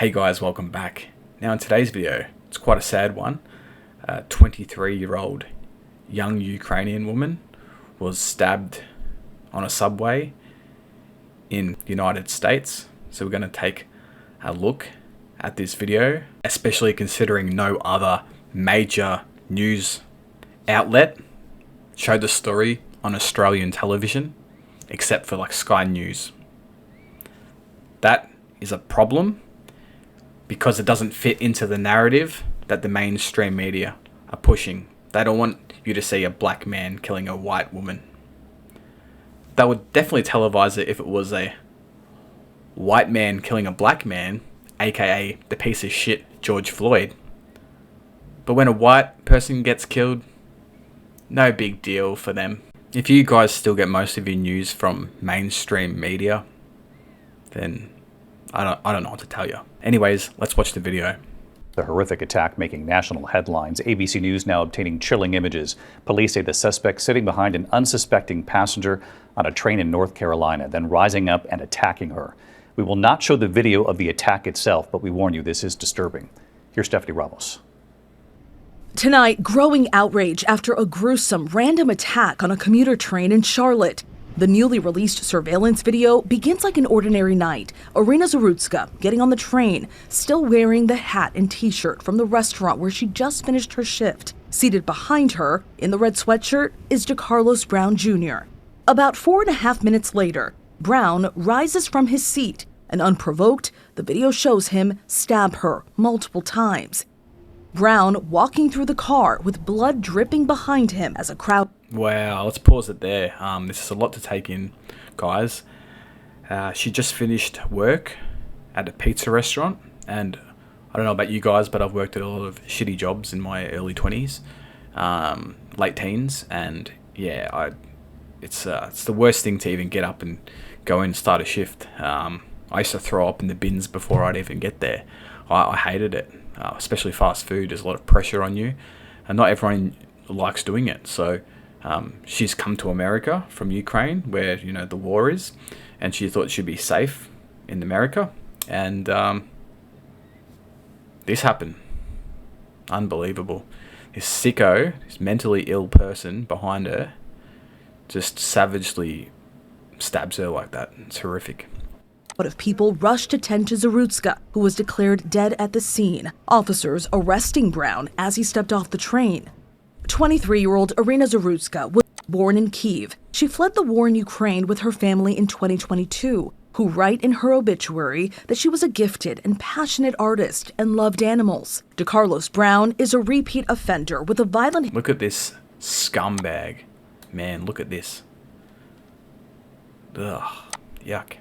Hey guys, welcome back. Now in today's video, it's quite a sad one. A 23-year-old young Ukrainian woman was stabbed on a subway in the United States. So we're going to take a look at this video, especially considering no other major news outlet showed the story on Australian television, except for like Sky News. That is a problem because it doesn't fit into the narrative that the mainstream media are pushing. They don't want you to see a black man killing a white woman. They would definitely televise it if it was a white man killing a black man, aka the piece of shit George Floyd. But when a white person gets killed, no big deal for them. If you guys still get most of your news from mainstream media, then I don't know what to tell you. Anyways, let's watch the video. The horrific attack making national headlines. ABC News now obtaining chilling images. Police say the suspect sitting behind an unsuspecting passenger on a train in North Carolina, then rising up and attacking her. We will not show the video of the attack itself, but we warn you, this is disturbing. Here's Stephanie Ramos. Tonight, growing outrage after a gruesome random attack on a commuter train in Charlotte. The newly released surveillance video begins like an ordinary night. Iryna Zarutska getting on the train, still wearing the hat and t-shirt from the restaurant where she just finished her shift. Seated behind her, in the red sweatshirt, is DeCarlos Brown Jr. About 4.5 minutes later, Brown rises from his seat, and unprovoked, the video shows him stab her multiple times. Brown walking through the car with blood dripping behind him as a crowd. Wow, let's pause it there. This is a lot to take in, guys. She just finished work at a pizza restaurant, and I don't know about you guys, but I've worked at a lot of shitty jobs in my early 20s, late teens, and yeah, it's the worst thing to even get up and go in and start a shift. I used to throw up in the bins before I'd even get there. I hated it, especially fast food. There's a lot of pressure on you, and not everyone likes doing it. So she's come to America from Ukraine, where the war is, and she thought she'd be safe in America, and this happened. Unbelievable. This sicko, this mentally ill person behind her, just savagely stabs her like that. It's horrific. Of people rushed to tend to Zarutska, who was declared dead at the scene. Officers arresting Brown as he stepped off the train. 23-year-old Iryna Zarutska was born in Kyiv. She fled the war in Ukraine with her family in 2022, who write in her obituary that she was a gifted and passionate artist and loved animals. DeCarlos Brown is a repeat offender with a violent... Look at this scumbag. Man, look at this. Ugh, yuck.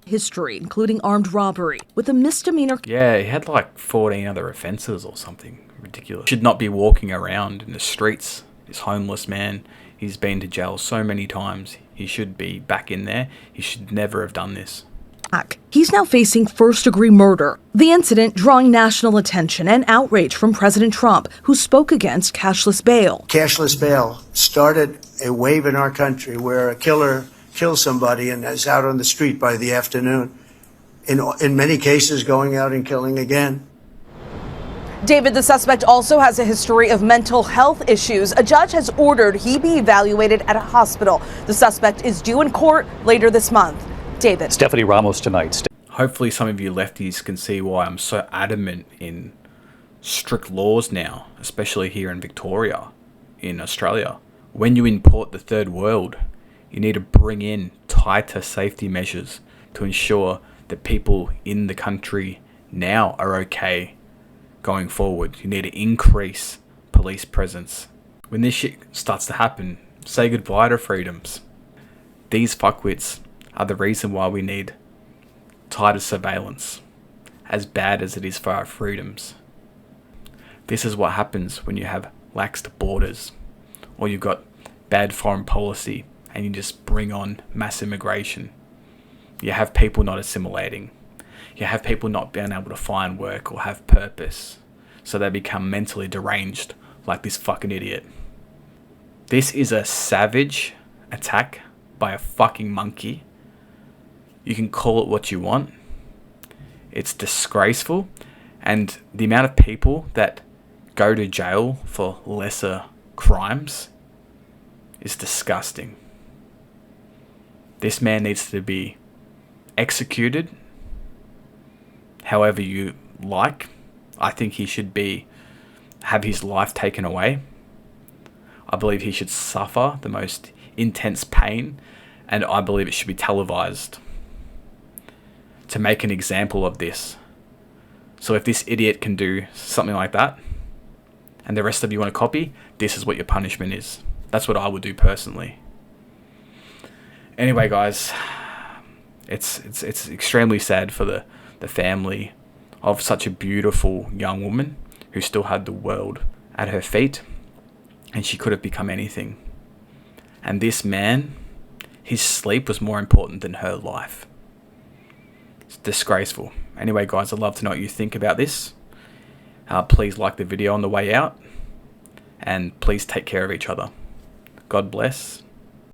History, including armed robbery, with a misdemeanor. Yeah, he had like 14 other offences or something ridiculous. Should not be walking around in the streets. This homeless man, he's been to jail so many times. He should be back in there. He should never have done this. He's now facing first-degree murder. The incident drawing national attention and outrage from President Trump, who spoke against cashless bail. Cashless bail started a wave in our country where a killer kills somebody and is out on the street by the afternoon. In many cases, going out and killing again. David, the suspect also has a history of mental health issues. A judge has ordered he be evaluated at a hospital. The suspect is due in court later this month. David. Stephanie Ramos tonight. Hopefully some of you lefties can see why I'm so adamant in strict laws now, especially here in Victoria, in Australia. When you import the third world, you need to bring in tighter safety measures to ensure that people in the country now are okay going forward. You need to increase police presence. When this shit starts to happen, say goodbye to freedoms. These fuckwits are the reason why we need tighter surveillance, as bad as it is for our freedoms. This is what happens when you have laxed borders, or you've got bad foreign policy, and you just bring on mass immigration. You have people not assimilating. You have people not being able to find work or have purpose, so they become mentally deranged like this fucking idiot. This is a savage attack by a fucking monkey. You can call it what you want. It's disgraceful. And the amount of people that go to jail for lesser crimes is disgusting. This man needs to be executed however you like. I think he should have his life taken away. I believe he should suffer the most intense pain, and I believe it should be televised to make an example of this. So if this idiot can do something like that, and the rest of you want to copy, this is what your punishment is. That's what I would do personally. Anyway, guys, it's extremely sad for the family of such a beautiful young woman who still had the world at her feet, and she could have become anything. And this man, his sleep was more important than her life. It's disgraceful. Anyway, guys, I'd love to know what you think about this. Please like the video on the way out, and please take care of each other. God bless.